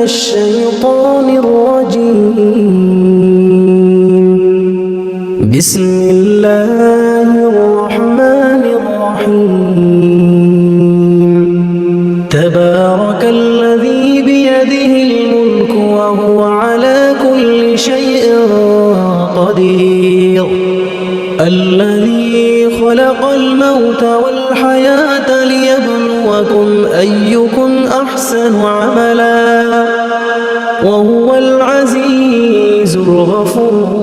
الشيطان الرجيم. بسم الله الرحمن الرحيم. تبارك الذي بيده الملك وهو على كل شيء قدير. الذي خلق الموت والحياة ليبلوكم أيكم أحسن عملا وهو العزيز الغفور.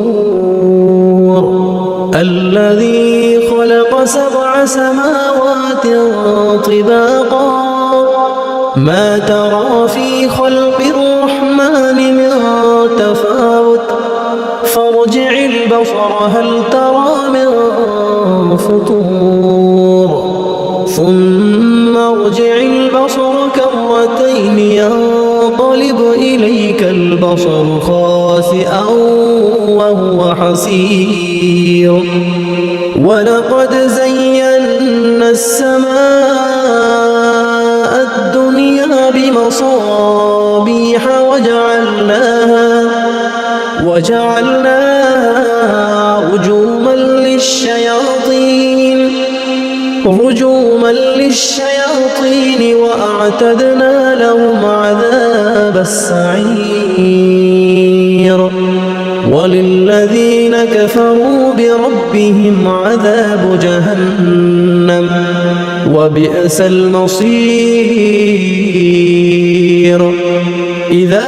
الذي خلق 7 سماوات طباقا ما ترى في خلق الرحمن من تفاوت فارجع البصر هل ترى من فطور ثم ارجع البصر كرتين ينقلب إليك البصر خاسئا وهو حسير. ولقد زينا السماء الدنيا بمصابيح وجعلناها رجوما للشياطين وأعتدنا لهم عذاب السعير. وللذين كفروا بربهم عذاب جهنم وبئس المصير. إذا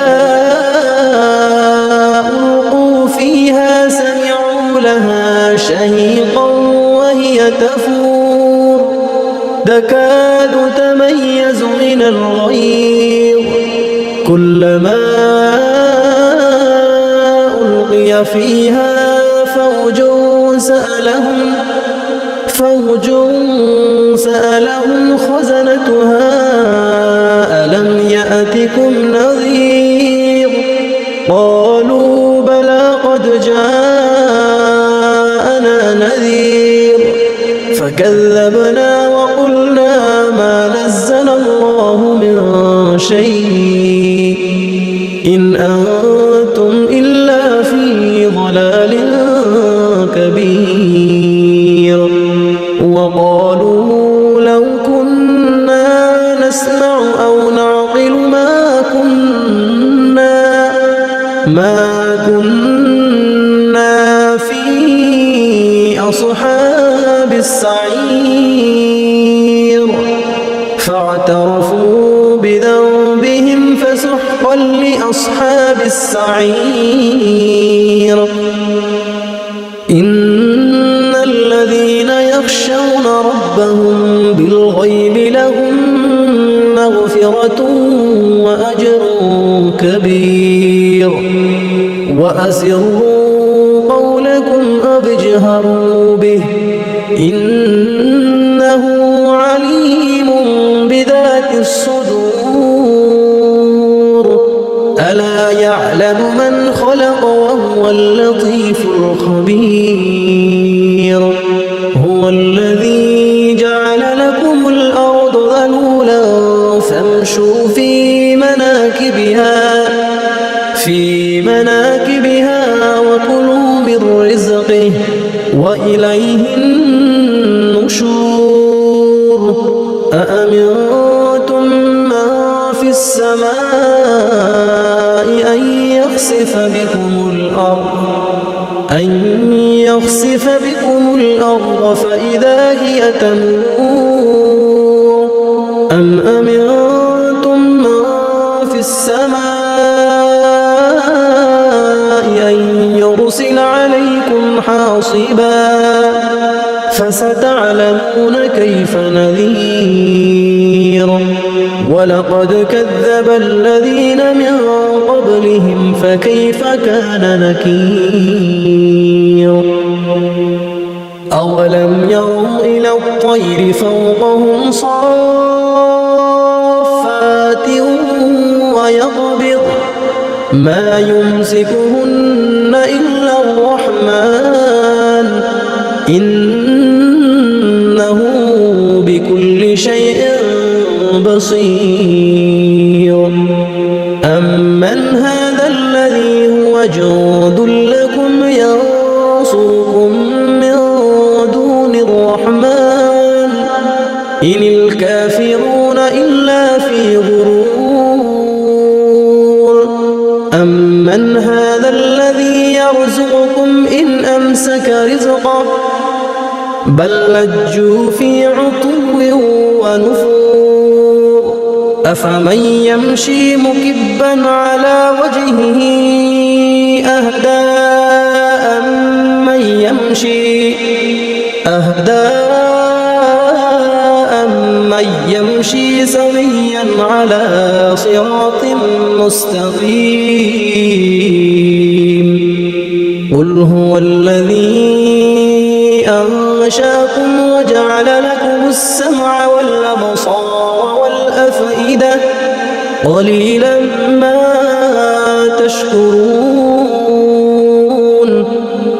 ألقوا فيها سمعوا لها شهيقا وهي تفور تكاد تميز من الغيظ كلما ألقي فيها فوج سألهم خزنتها ألم يأتكم نذير قالوا بلى قد جاءنا نذير فكذبنا وقلنا ما نزل الله من شيء إن أنتم إلا في ضلال كبير. وقالوا لو كنا نسمع أو نعقل ما كنا في أصحاب السعير فاعترفوا بذنبهم فسحقا لأصحاب السعير. إن الذين يخشون ربهم بالغيب لهم مغفرة وأجر كبير. وأسروا قولكم أو اجهروا به إنه عليم بذات الصدور. ألا يعلم من خلق وهو اللطيف الخبير. هو الذي جعل لكم الأرض ذلولا فامشوا في مناكبها وكلوا من رزقه وإليه النشور. أأمنتم من في السماء أن يخسف بكم الأرض فإذا هي تمور أم أمنتم من في السماء أن يرسل عليكم حاصبا فستعلمون كيف نذير. ولقد كذب الذين من قبلهم فكيف كان نكير. أولم يروا إلى الطير فوقهم صافات ويقبض ما يمسكهن إلا الرحمن إنه بكل شيء بصير. إلا في غرور أمن هذا الذي يرزقكم إن أمسك رزقه بل لجوا في عتو ونفور أفمن يمشي مكبا على وجهه أهدى أمن يمشي سويا على صراط مستقيم قل هو الذي أنشاكم وجعل لكم السمع والأبصار والأفئدة قليلا ما تشكرون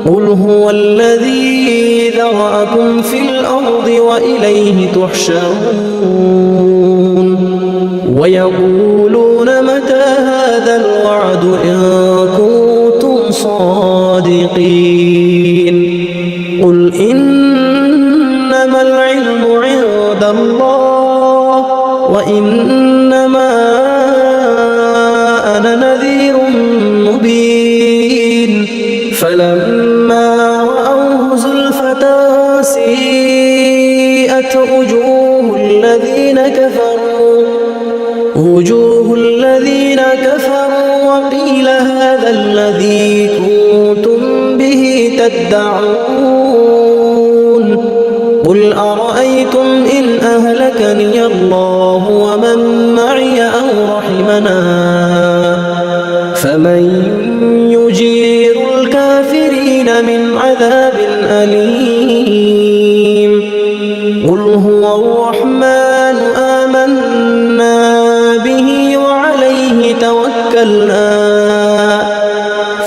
قل هو الذي ذرأكم في الأرض وإليه تحشرون ويقولون متى هذا الوعد إن كنتم صادقين قل إنما العلم عند الله وإنما أنا نذير مبين فلما رأوه زلفة سيئت وجوه الذين كفروا وقيل هذا الذي كنتم به تدعون قل أرأيتم إن أهلكني الله ومن معي أو رحمنا فمن يجير الكافرين من عذاب أليم قل هو الرحمن آمنا به وعليه توكلنا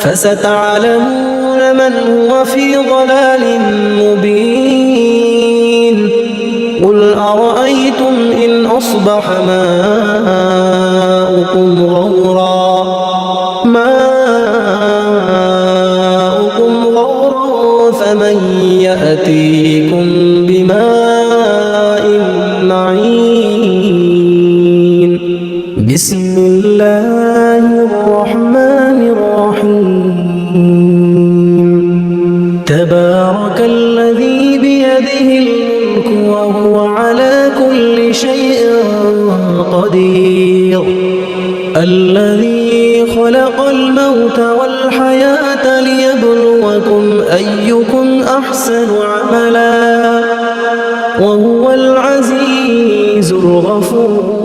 فستعلمون من هو في ضلال مبين قل أرأيتم إن أصبح ماؤكم غورا فمن يأتيكم بماء معين بسم الله الرحمن الرحيم تبارك الذي بيده الملك وهو على كل شيء قدير الذي خلق الموت والحياة ليبلوكم أيكم أحسن عملا وهو العزيز الغفور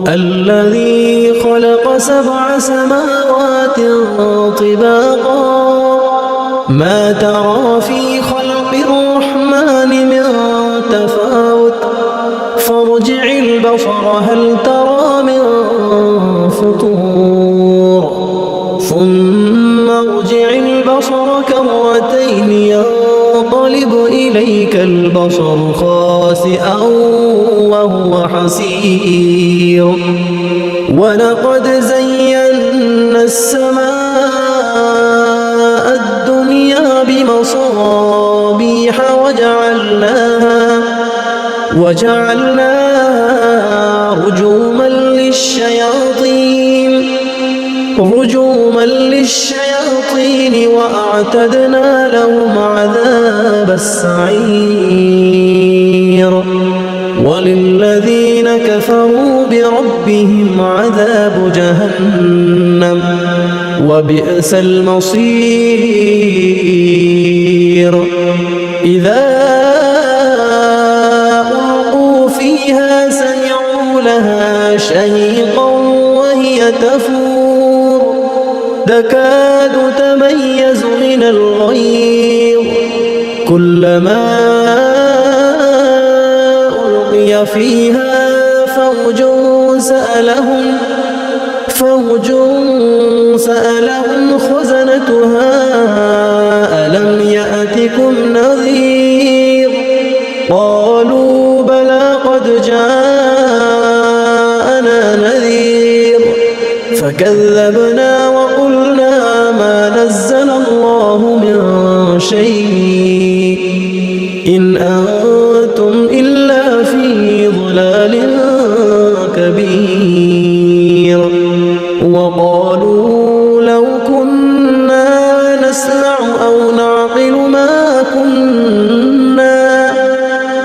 الذي خلق 7 سماوات طباقا ما ترى في خلق الرحمن من تفاوت فارجع البصر هل ترى من فطور ثم ارجع البصر كرتين ينقلب إليك البصر خاسئا وهو حسير ولقد زينا السماء الدنيا بمصابيح وجعلناها رجوما للشياطين وأعتدنا لهم عذاب السعير وللذين كفروا بربهم عذاب جهنم وبئس المصير إذا ألقوا فيها سمعوا لها شهيقا وهي تفور تكاد تميز من الغيظ كلما ألقي فيها فوج سألهم خزنتها ألم يأتكم نذير قالوا بلى قد جاءنا نذير فكذبنا وقلنا ما نزل الله من شيء إن أنتم إلا في ضلال كبير وقالوا لو كنا نسمع أو نعقل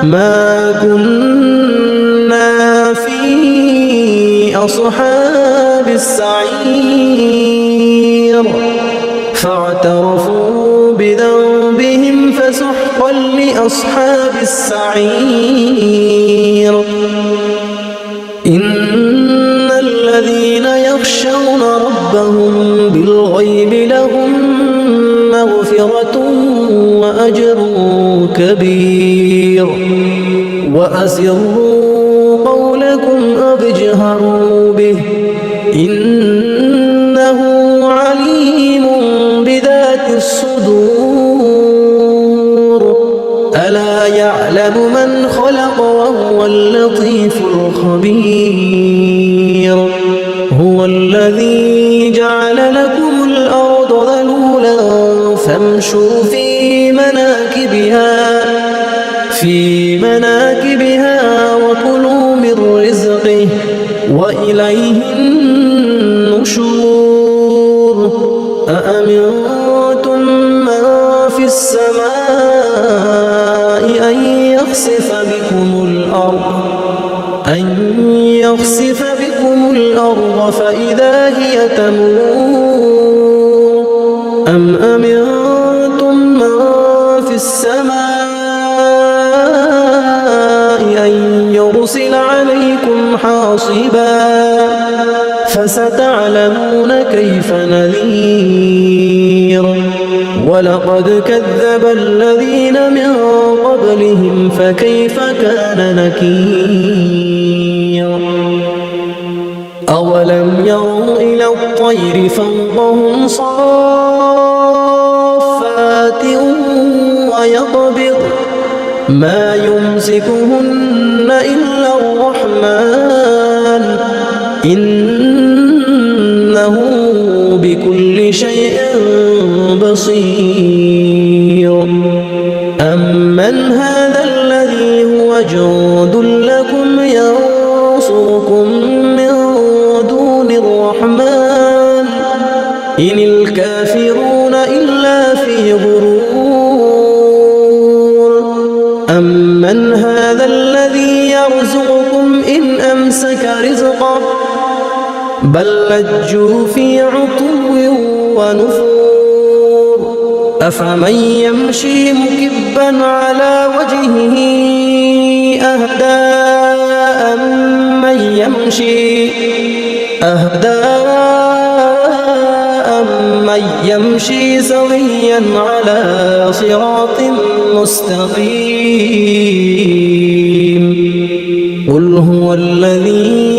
ما كنا في أصحاب السعير فاعترفوا بذنبهم فسحقا لأصحاب السعير إن الذين يخشون ربهم بالغيب لهم مغفرة وأجر كبير وأسروا قولكم أو اجهروا به إنه عليم بذات الصدور ألا يعلم من خلق وهو اللطيف الخبير هو الذي جعل لكم الأرض ذلولا فامشوا في مناكبها وكلوا من رزقه وإليه النشور أأمنتم من في السماء أن يخسف بكم الأرض فإذا هي تمور أم أمنتم من في السماء أن يرسل عليكم حاصبا فستعلمون كيف نذير ولقد كذب الذين من قبلهم فكيف كان نكير أولم يروا إلى الطير فوقهم صافات ويقبض ما يمسكهن إلا الرحمن إنه بكل شيء بصير أمن هذا الذي هو جند لكم ينصركم من دون الرحمن إن الكافرون إلا في غرور أمن هذا الذي يرزقكم إن أمسك رزقه بل لجوا في عتو ونفور أفمن يمشي مكبا على وجهه أهدى أمن يمشي سويا على صراط مستقيم قل هو الذي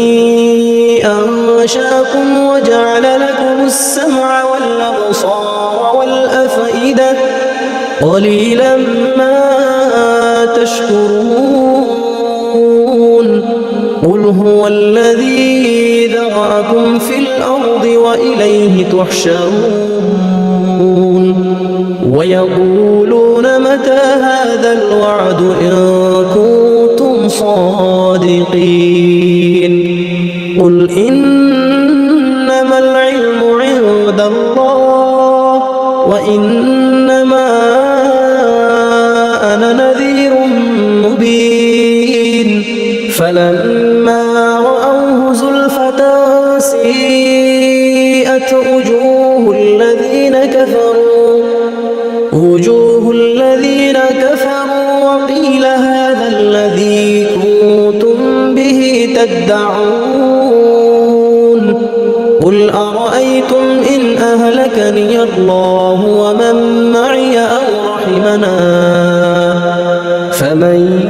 أنشأكم وجعل لكم السمع والأبصار والأفئدة قليلا ما تشكرون قل هو الذي ذرأكم في الأرض وإليه تحشرون ويقولون متى هذا الوعد إن كنتم صادقين قل إنما العلم عند الله وإنما أنا نذير مبين فلما رأوه زلفة سيئت وجوه الذين كفروا وقيل هذا الذي كنتم به تدعون قل أرأيتم إن أهلكني الله ومن معي أو رحمنا فمن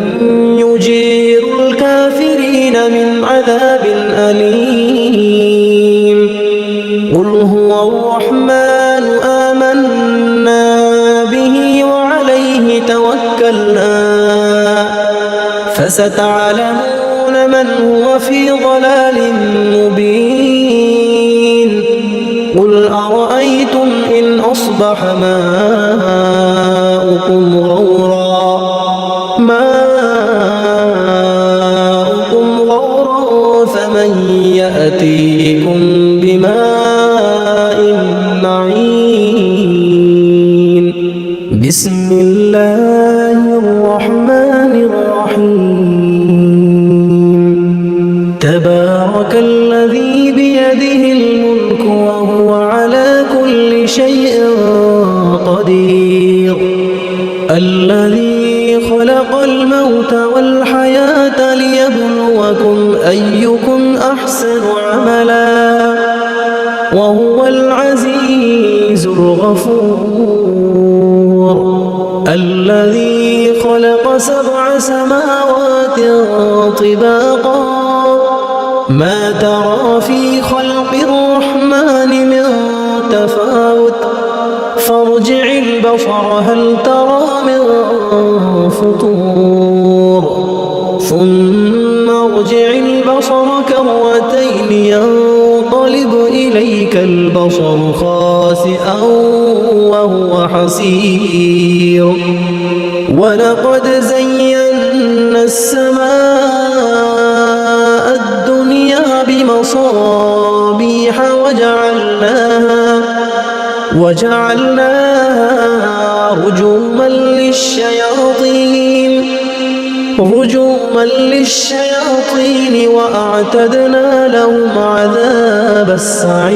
يجير الكافرين من عذاب أليم قل هو الرحمن آمنا به وعليه توكلنا فستعلمون من هو في ضلال مبين قل أرأيتم إن أصبح ماؤكم غورا فمن يأتيكم بماء معين بسم الله الرحمن الرحيم تبارك الذي بيده الملك وهو على كل شيء قدير الذي خلق الموت والحياة ليبلوكم أيكم أحسن عملا وهو العزيز الغفور الذي خلق 7 سماوات طباقا ما ترى في خلق الرحمن من تفاوت فارجع البصر هل ترى من فطور ثم ارجع البصر كرتين ينقلب إليك البصر خاسئا وهو حسير ولقد زينا السماء الدنيا بمصابيح وجعلناها رجوما للشياطين وأعتدنا لهم عذاب السعير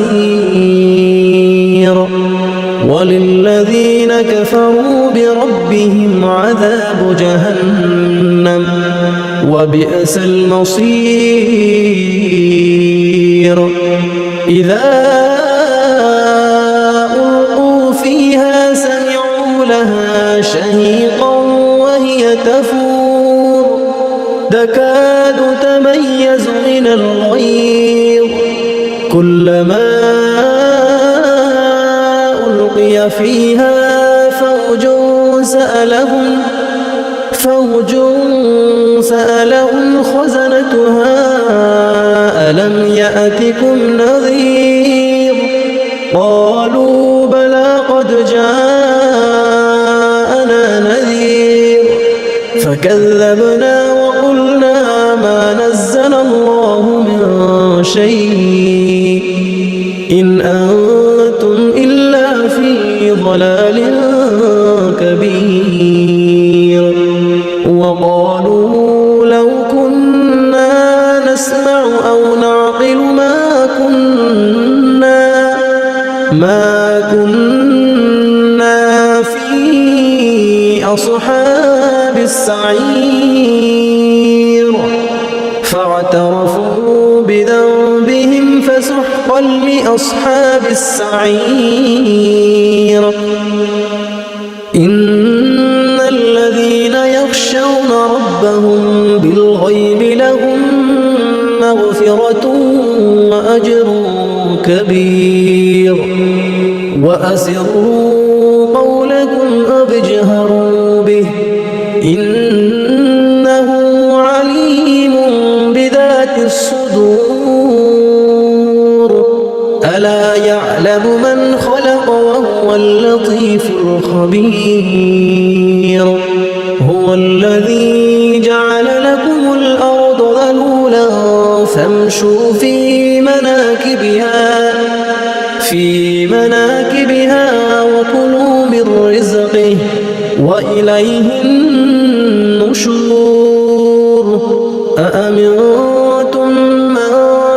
وللذين كفروا بربهم عذاب جهنم وبئس المصير إذا ألقوا فيها سمعوا لها شهيقا وهي تفور تكاد تميز من الغيظ كلما ألقي فيها فوج سألهم خزنتها ألم يأتكم نذير قالوا بلى قد جاءنا نذير فكذبنا وقلنا ما نزل الله من شيء إن أنتم إلا في ضلال كبير وقالوا لو كنا نسمع أو نعقل ما كنا في أصحاب السعير فاعترفوا بذنبهم فسحقا لأصحاب السعير إن الذين يخشون ربهم بالغيب لهم مغفرة وأجر كبير وأسروا قولكم أو اجهروا به إنه عليم بذات الصدور ألا يعلم من خلق وهو اللطيف الخبير هو الذي جعل لكم الأرض ذلولا فامشوا في مناكبها وكلوا من رزقه وإليه النشور أأمنتم من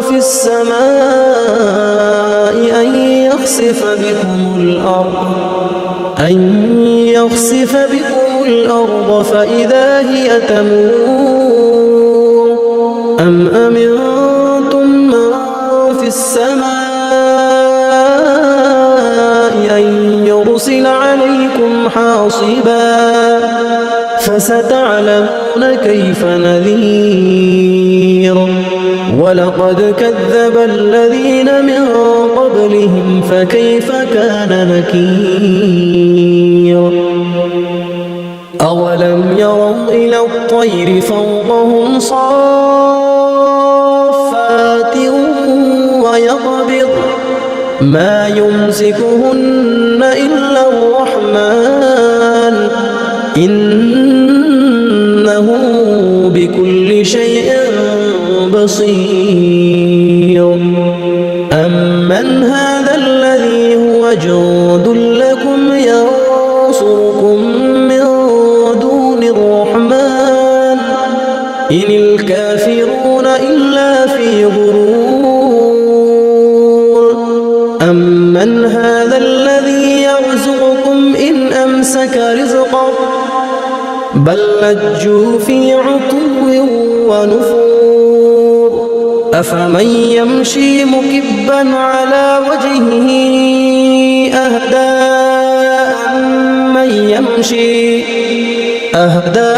في السماء أن يخسف بكم الأرض فإذا هي تمور أم أمنتم من في السماء أن يرسل عليكم حاصبا فستعلمون كيف نذير ولقد كذب الذين من قبلهم فكيف كان نكير أولم يروا إلى الطير فوقهم صافات ويقبض ما يمسكهن إلا الرحمن إنه بكل شيء بصير أمن هذا الذي هو جند لكم ينصركم من دون الرحمن إن الكافرون إلا في غرور أمن هذا الذي يرزقكم إن أمسك رزقه بل لجوا في عتو ونفور أفمن يمشي مكبا على وجهه أهدى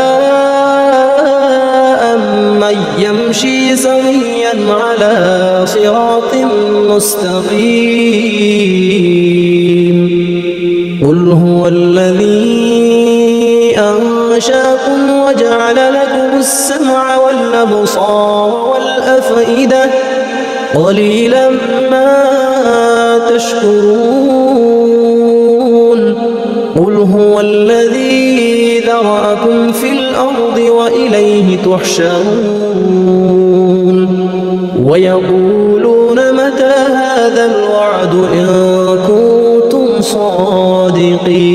أمن يمشي سويا على صراط مستقيم قل هو الذي أنشأكم وجعل لكم السمع والأبصار والأفئدة قليلا ما تشكرون قل هو الذي ذرأكم في الأرض وإليه تحشرون ويقولون متى هذا الوعد إن كنتم صادقين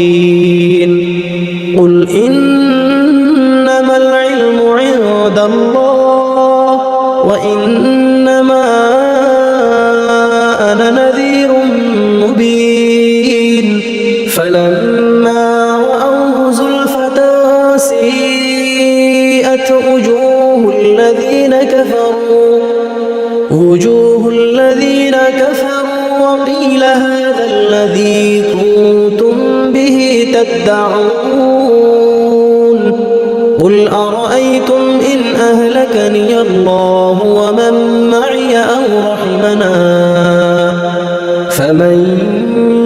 قل إنما العلم عند الله وإنما أنا نذير مبين فلما رأوه زلفة سيئت وجوه الذين كفروا وقيل هذا الذي كنتم به تدعون قل أرأيتم إن أهلكني الله ومن معي أو رحمنا فمن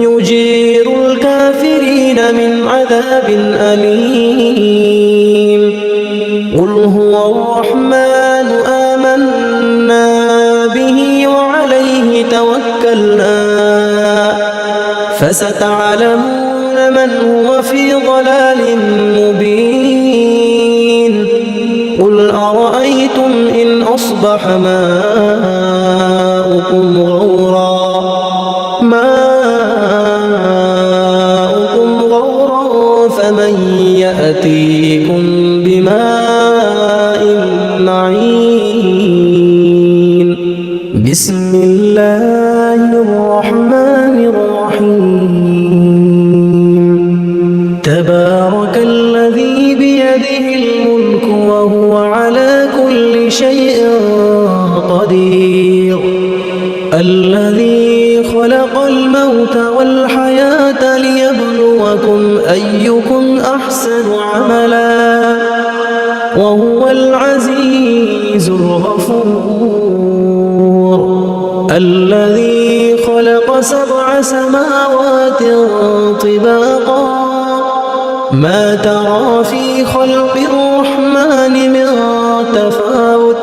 يجير الكافرين من عذاب أليم قل هو الرحمن آمنا به وعليه توكلنا فستعلمون من هو في ضلال مبين قل أرأيتم إن أصبح ماؤكم غورا فمن يأتيكم بماء معين بسم الله الرحمن الرحيم تبارك الذي بيده الملك وهو على كل شيء قدير الذي خلق الموت والحياة ليبلوكم أيكم أحسن عملا وهو العزيز الغفور الذي خلق 7 سماوات طباقا ما ترى في خلق الرحمن من تفاوت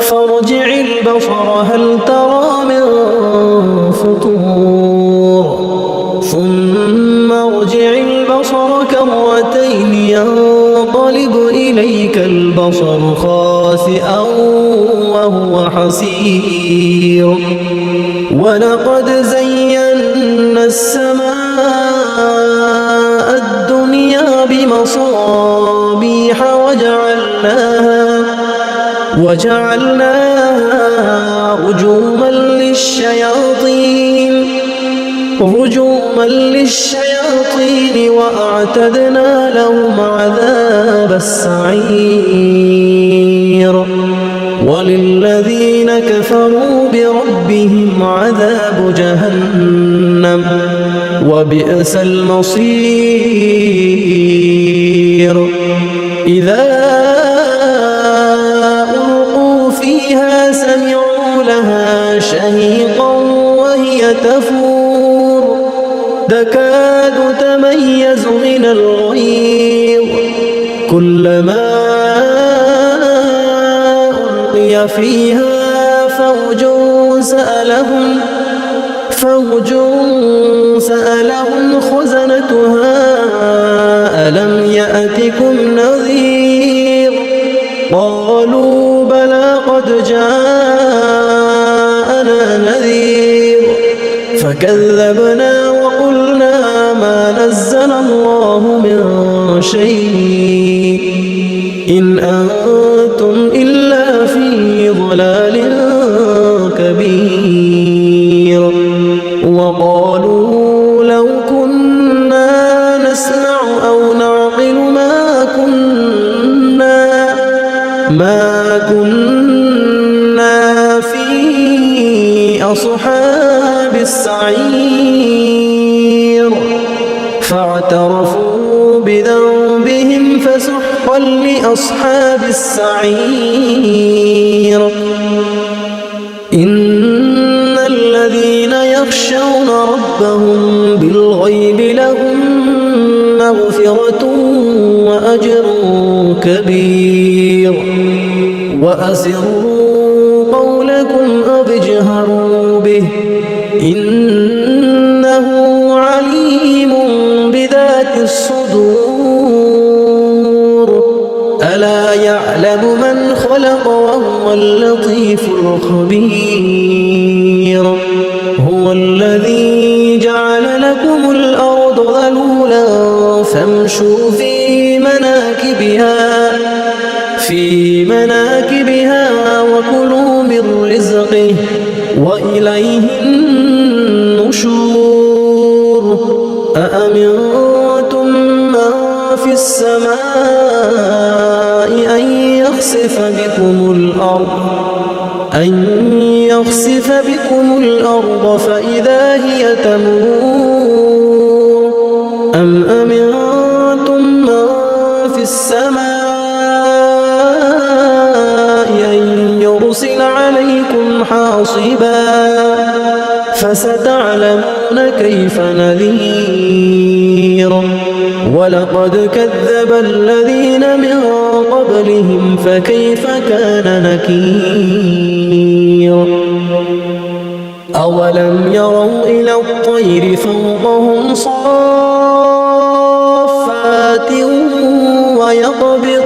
فارجع البصر هل ترى من فطور ثم ارجع البصر كرتين ينقلب إليك البصر خاسئا وهو حسير ولقد زينا السماء الدنيا بمصابيح وجعلناها رجوما للشياطين وأعتدنا لهم عذاب السعير وللذين كفروا بربهم عذاب جهنم وبئس المصير إذا ألقوا فيها سمعوا لها شهيقا وهي تفور تكاد تميز من الغيظ كلما ألقي فيها فوج سألهم خزنتها ألم يأتكم نذير قالوا بلى قد جاءنا نذير فكذبنا وقلنا ما نزل الله من شيء إن أنتم إلا في ضلال كبير وقالوا لو كنا نسمع أو نعقل ما كنا في أصحاب السعير فاعترفوا بذنبهم فسحقا لأصحاب السعير إن الذين يخشون ربهم بالغيب لهم مغفرة وأجر كبير وأسروا قولكم أو اجهروا به إنه عليم بذات الصدور ألا يعلم من خلق وهو اللطيف الخبير هو الذي جعل لكم الأرض ذلولا فامشوا في مناكبها وكلوا من رزقه وإليه النشور أأمنتم من في السماء أن يخسف بكم الأرض فإذا هي تمور أم أمنتم من في السماء يرسل عليكم حاصبا فستعلمون كيف نذير ولقد كذب الذين من قبلهم فكيف كان نكير أولم يروا إلى الطير فوقهم صافات ويقبض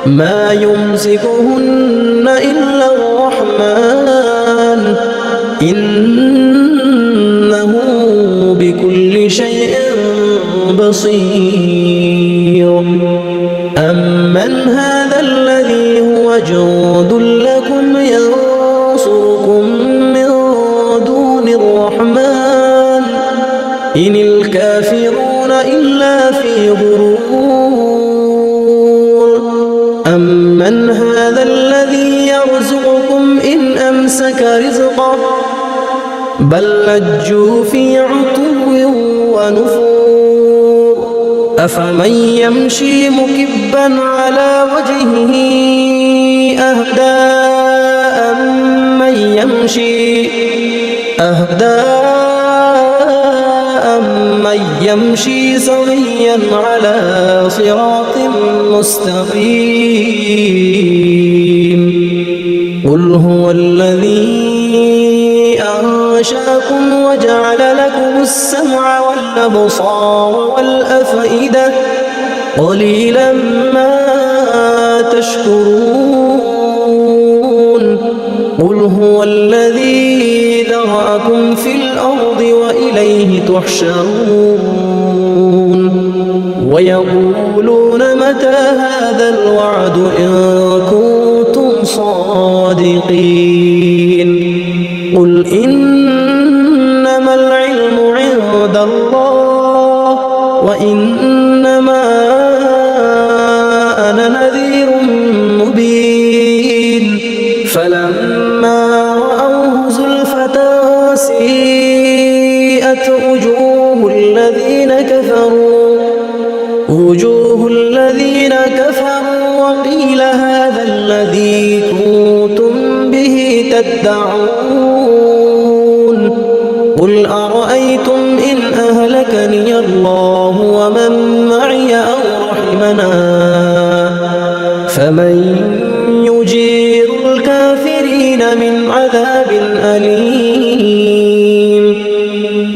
ما يمسكهن إلا الرحمن إنه بكل شيء بصير أمن هذا الذي هو جند لكم ينصركم من دون الرحمن إن الكافرون إلا في غرور أمن هذا الذي يرزقكم إن أمسك رزقه بل لجوا في عتو ونفور أفمن يمشي مكبا على وجهه أهدى أمن يمشي سويا على صراط مستقيم قل هو الذي أنشأكم وجعل لكم السمع والأبصار والأفئدة قليلا ما تشكرون قل هو الذي ذرأكم في الأرض وإليه تحشرون ويقولون متى هذا الوعد إن كنتم صادقين قل إنما العلم عند الله وإنما أنا نذير مبين فلما رأوه زلفة سيئت وجوه الذين كفروا وقيل هذا الذي كنتم به تدعون قل أرأيتم إن أهلكني الله ومن معي أو رحمنا فمن يجير الكافرين من عذاب أليم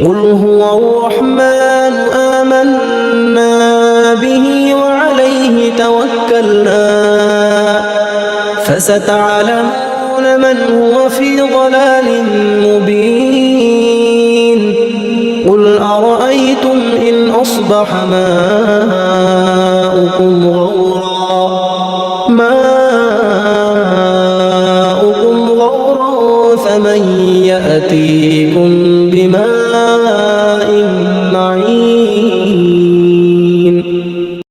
قل هو الرحمن آمنا به وعليه توكلنا فستعلمون تسألون من هو في ضلال مبين قل أرأيتم إن أصبح ماؤكم غورا فمن يأتيكم